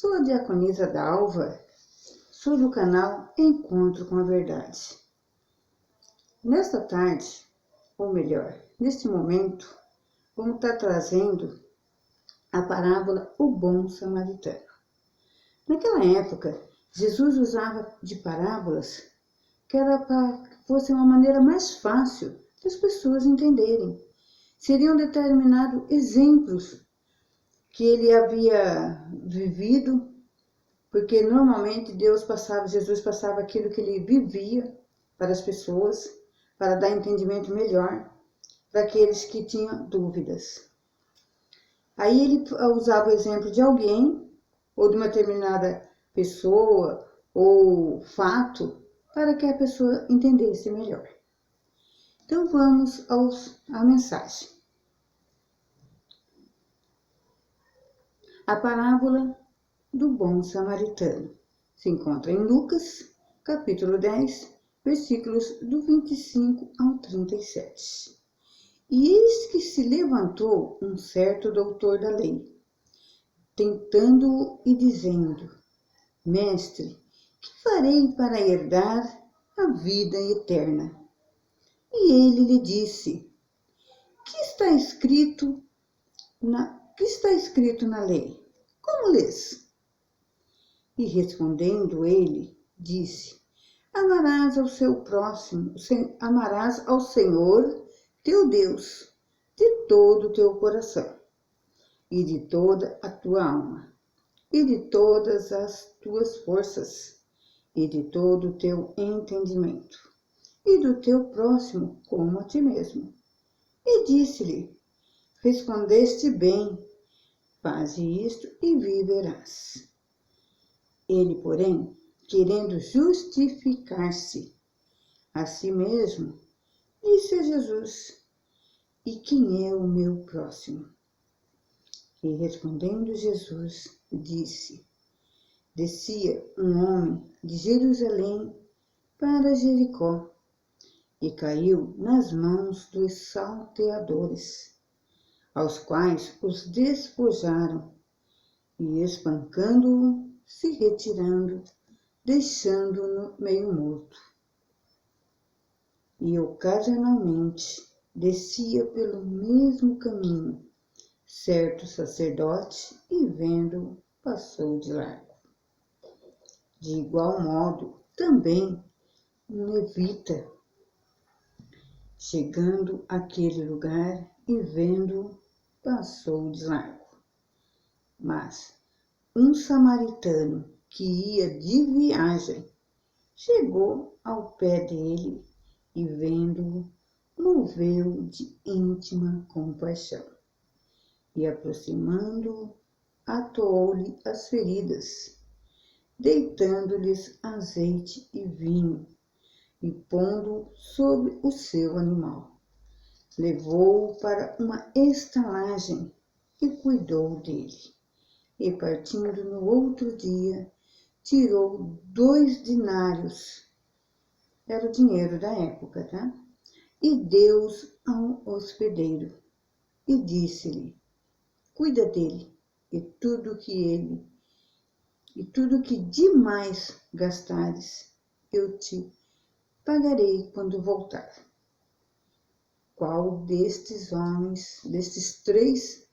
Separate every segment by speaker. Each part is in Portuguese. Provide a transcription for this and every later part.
Speaker 1: Sou a diaconisa Dalva, sou do canal Encontro com a Verdade. Nesta tarde, ou melhor, neste momento, vamos estar trazendo a parábola O Bom Samaritano. Naquela época, Jesus usava de parábolas que era para que fosse uma maneira mais fácil das pessoas entenderem. Seriam determinados exemplos que ele havia vivido, porque normalmente Jesus passava aquilo que ele vivia para as pessoas, para dar entendimento melhor para aqueles que tinham dúvidas. Aí ele usava o exemplo de alguém, ou de uma determinada pessoa, ou fato, para que a pessoa entendesse melhor. Então vamos à mensagem. A parábola do bom samaritano se encontra em Lucas, capítulo 10, versículos do 25 ao 37. E eis que se levantou um certo doutor da lei, tentando-o e dizendo: Mestre, que farei para herdar a vida eterna? E ele lhe disse: Que está escrito na lei? Como lês? E respondendo ele, disse: Amarás ao seu próximo, amarás ao Senhor teu Deus de todo o teu coração, e de toda a tua alma, e de todas as tuas forças, e de todo o teu entendimento, e do teu próximo como a ti mesmo. E disse-lhe: Respondeste bem, faze isto e viverás. Ele, porém, querendo justificar-se a si mesmo, disse a Jesus: E quem é o meu próximo? E respondendo Jesus, disse: Descia um homem de Jerusalém para Jericó, e caiu nas mãos dos salteadores, aos quais os despojaram, e espancando-o, se retirando, deixando-o meio morto. E ocasionalmente descia pelo mesmo caminho certo sacerdote, e vendo-o, passou de largo. De igual modo, também um levita, chegando àquele lugar e vendo-o, passou de largo. Mas um samaritano que ia de viagem chegou ao pé dele e, vendo-o, moveu de íntima compaixão. E aproximando-o, atoou-lhe as feridas, deitando-lhes azeite e vinho, e pondo-o sobre o seu animal. Levou-o para uma estalagem e cuidou dele. E partindo no outro dia, tirou 2 denários, era o dinheiro da época, tá? E deu-os ao hospedeiro, e disse-lhe: Cuida dele, e tudo que demais gastares, eu te pagarei quando voltar. Qual destes homens, destes 3,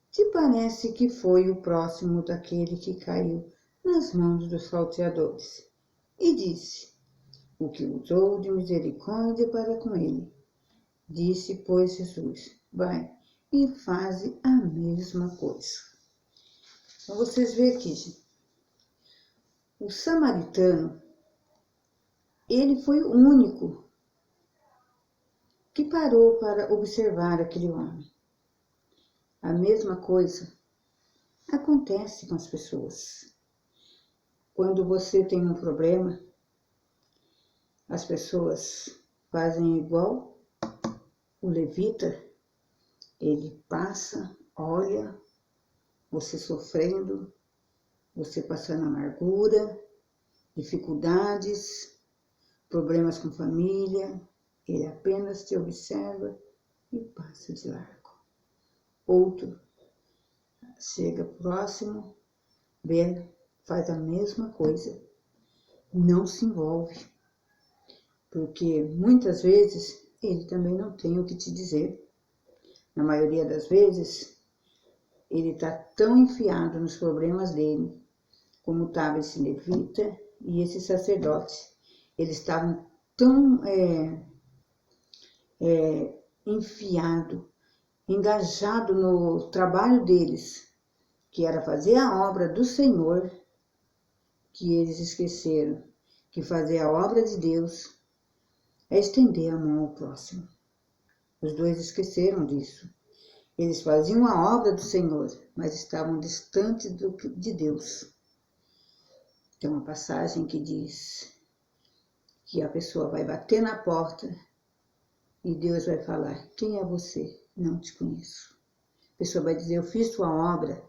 Speaker 1: te parece que foi o próximo daquele que caiu nas mãos dos salteadores? E disse: O que usou de misericórdia para com ele. Disse, pois, Jesus: Vai e faze a mesma coisa. Então vocês veem aqui, gente. O samaritano, ele foi o único que parou para observar aquele homem. A mesma coisa acontece com as pessoas. Quando você tem um problema, as pessoas fazem igual o levita. Ele passa, olha, você sofrendo, você passando amargura, dificuldades, problemas com família, ele apenas te observa e passa de largo. Outro chega próximo, vê, faz a mesma coisa, não se envolve, porque muitas vezes ele também não tem o que te dizer. Na maioria das vezes, ele está tão enfiado nos problemas dele, como estava esse levita e esse sacerdote. Eles estavam tão enfiado, engajado no trabalho deles, que era fazer a obra do Senhor, que eles esqueceram que fazer a obra de Deus é estender a mão ao próximo. Os dois esqueceram disso. Eles faziam a obra do Senhor, mas estavam distantes de Deus. Tem uma passagem que diz que a pessoa vai bater na porta e Deus vai falar: quem é você? Não te conheço. A pessoa vai dizer: eu fiz tua obra,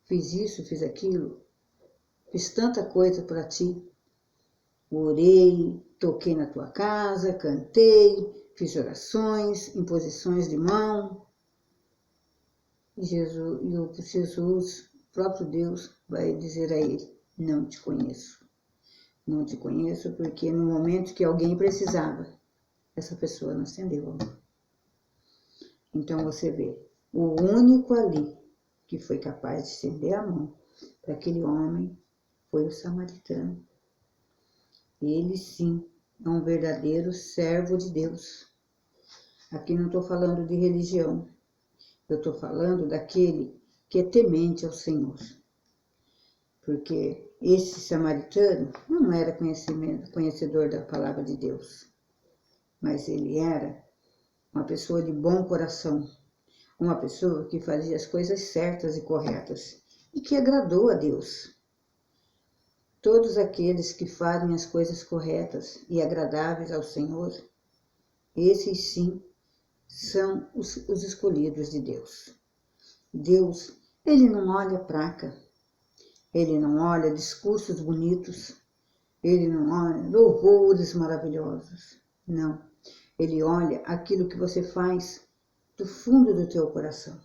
Speaker 1: fiz isso, fiz aquilo, fiz tanta coisa para ti. Orei, toquei na tua casa, cantei, fiz orações, imposições de mão. E Jesus, o próprio Deus, vai dizer a ele: não te conheço. Não te conheço porque no momento que alguém precisava, essa pessoa não estendeu a mão. Então você vê, o único ali que foi capaz de estender a mão para aquele homem foi o samaritano. Ele sim é um verdadeiro servo de Deus. Aqui não estou falando de religião, eu estou falando daquele que é temente ao Senhor. Porque esse samaritano não era conhecedor da palavra de Deus, mas ele era uma pessoa de bom coração, uma pessoa que fazia as coisas certas e corretas e que agradou a Deus. Todos aqueles que fazem as coisas corretas e agradáveis ao Senhor, esses sim são os escolhidos de Deus. Deus, ele não olha placa, ele não olha discursos bonitos, ele não olha louvores maravilhosos, não. Ele olha aquilo que você faz do fundo do teu coração.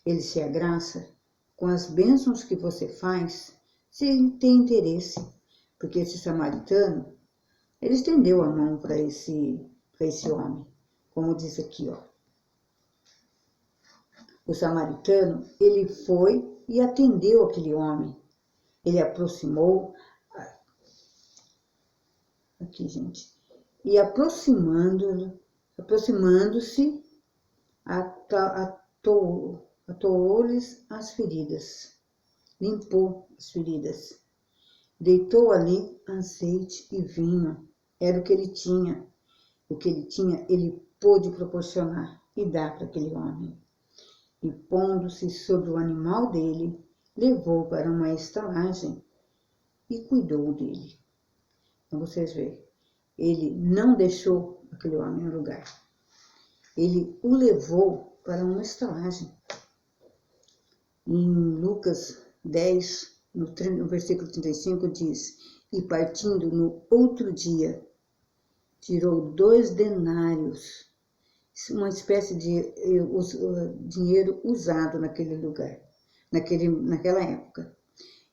Speaker 1: Ele se agraça com as bênçãos que você faz, se ele tem interesse. Porque esse samaritano, ele estendeu a mão para esse homem, como diz aqui, ó. O samaritano, ele foi e atendeu aquele homem. Ele aproximou, aqui gente, e aproximando-se, atoou-lhes as feridas, limpou as feridas, deitou ali azeite e vinho, era o que ele tinha. O que ele tinha, ele pôde proporcionar e dar para aquele homem. E pondo-se sobre o animal dele, levou para uma estalagem e cuidou dele. Então vocês veem, ele não deixou aquele homem no lugar. Ele o levou para uma estalagem. Em Lucas 10, no versículo 35, diz: e partindo no outro dia, tirou 2 denários, uma espécie de dinheiro usado naquele lugar, naquela época,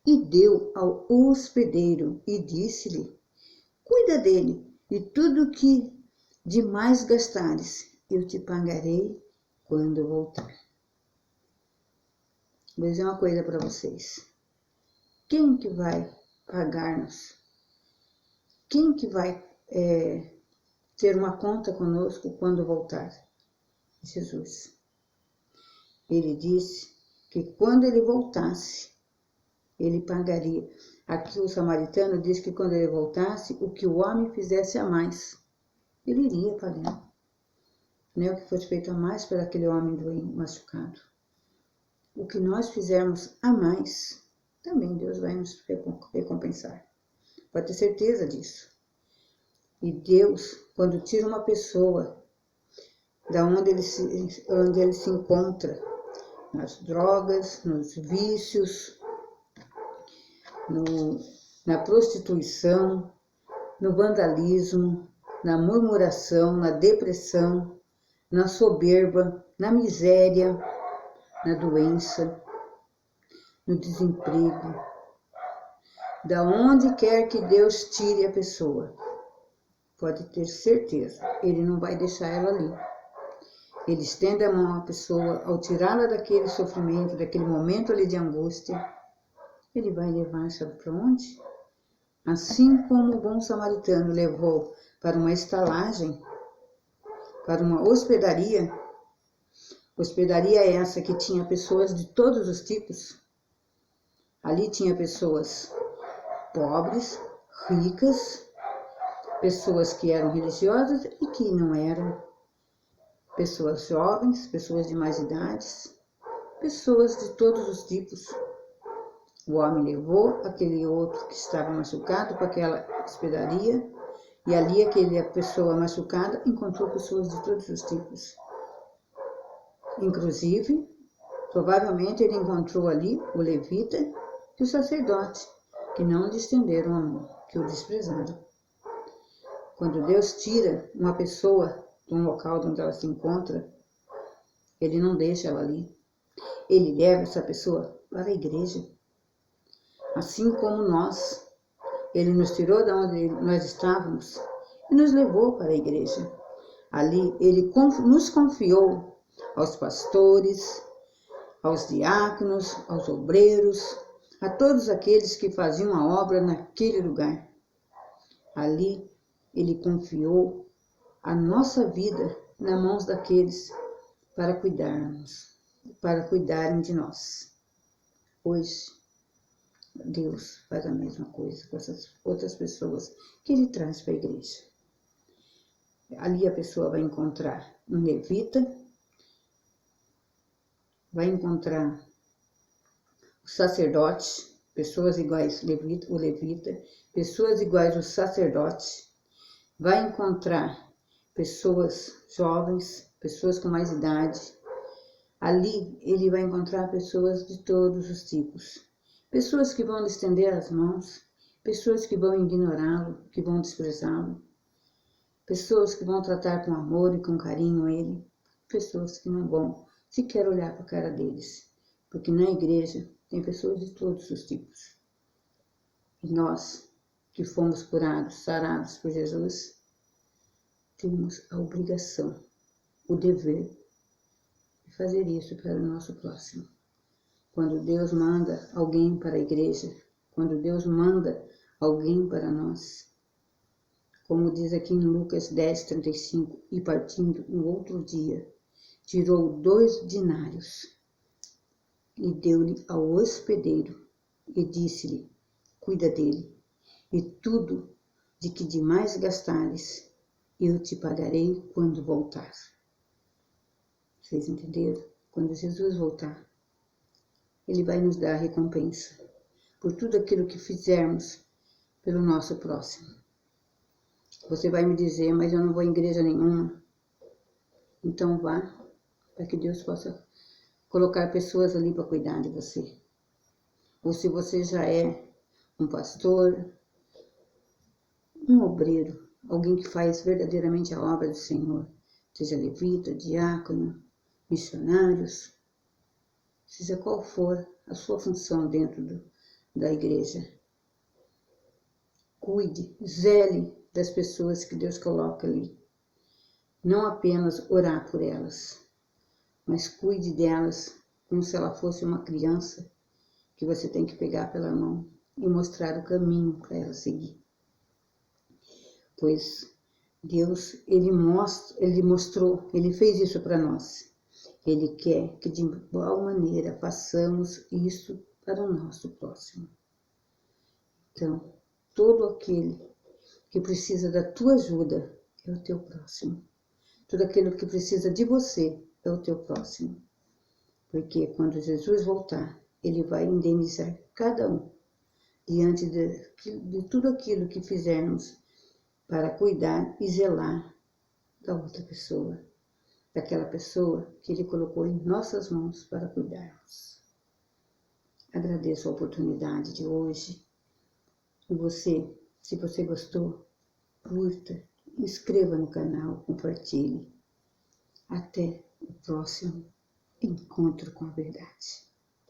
Speaker 1: e deu ao hospedeiro e disse-lhe: cuida dele, e tudo que demais gastares, eu te pagarei quando eu voltar. Vou dizer uma coisa para vocês. Quem que vai pagar-nos? Quem que vai ter uma conta conosco quando voltar? Jesus. Ele disse que quando ele voltasse, ele pagaria. Aqui o samaritano diz que quando ele voltasse, o que o homem fizesse a mais, ele iria pagar. Não é o que fosse feito a mais para aquele homem doente, machucado. O que nós fizermos a mais, também Deus vai nos recompensar. Pode ter certeza disso. E Deus, quando tira uma pessoa da onde ele se encontra, nas drogas, nos vícios, na prostituição, no vandalismo, na murmuração, na depressão, na soberba, na miséria, na doença. no desemprego, da onde quer que Deus tire a pessoa, pode ter certeza, Ele não vai deixar ela ali. Ele estende a mão à pessoa, ao tirá-la daquele sofrimento, daquele momento ali de angústia, Ele vai levar, sabe para onde? Assim como o bom samaritano levou para uma estalagem, para uma hospedaria essa que tinha pessoas de todos os tipos. Ali tinha pessoas pobres, ricas, pessoas que eram religiosas e que não eram, pessoas jovens, pessoas de mais idades, pessoas de todos os tipos. O homem levou aquele outro que estava machucado para aquela hospedaria e ali aquela pessoa machucada encontrou pessoas de todos os tipos. Inclusive, provavelmente ele encontrou ali o levita e o sacerdote, que não lhe estenderam a mão, que o desprezaram. Quando Deus tira uma pessoa de um local onde ela se encontra, Ele não deixa ela ali. Ele leva essa pessoa para a igreja. Assim como nós, Ele nos tirou de onde nós estávamos e nos levou para a igreja. Ali Ele nos confiou aos pastores, aos diáconos, aos obreiros, a todos aqueles que faziam a obra naquele lugar. Ali Ele confiou a nossa vida nas mãos daqueles para cuidarem de nós. Hoje, Deus faz a mesma coisa com essas outras pessoas que Ele traz para a igreja. Ali a pessoa vai encontrar um levita, vai encontrar o sacerdote, pessoas iguais o levita, pessoas iguais o sacerdote, vai encontrar pessoas jovens, pessoas com mais idade. Ali ele vai encontrar pessoas de todos os tipos. Pessoas que vão lhe estender as mãos, pessoas que vão ignorá-lo, que vão desprezá-lo, pessoas que vão tratar com amor e com carinho ele, pessoas que não vão sequer olhar para a cara deles, porque na igreja tem pessoas de todos os tipos. E nós, que fomos curados, sarados por Jesus, temos a obrigação, o dever de fazer isso para o nosso próximo. Quando Deus manda alguém para a igreja, quando Deus manda alguém para nós, como diz aqui em Lucas 10:35, e partindo um outro dia, tirou 2 dinários e deu-lhe ao hospedeiro e disse-lhe, cuida dele, e tudo de que demais gastares, eu te pagarei quando voltar. Vocês entenderam? Quando Jesus voltar, Ele vai nos dar a recompensa por tudo aquilo que fizermos pelo nosso próximo. Você vai me dizer, mas eu não vou em igreja nenhuma. Então vá, para que Deus possa colocar pessoas ali para cuidar de você. Ou se você já é um pastor, um obreiro, alguém que faz verdadeiramente a obra do Senhor, seja levita, diácono, missionários, seja qual for a sua função dentro da igreja. Cuide, zele das pessoas que Deus coloca ali. Não apenas orar por elas, mas cuide delas como se ela fosse uma criança que você tem que pegar pela mão e mostrar o caminho para ela seguir. Pois Deus, Ele mostrou, Ele fez isso para nós. Ele quer que de igual maneira façamos isso para o nosso próximo. Então, todo aquele que precisa da tua ajuda é o teu próximo. Tudo aquilo que precisa de você é o teu próximo. Porque quando Jesus voltar, Ele vai indenizar cada um diante de tudo aquilo que fizermos para cuidar e zelar da outra pessoa, daquela pessoa que Ele colocou em nossas mãos para cuidarmos. Agradeço a oportunidade de hoje. E você, se você gostou, curta, inscreva no canal, compartilhe. Até o próximo encontro com a verdade.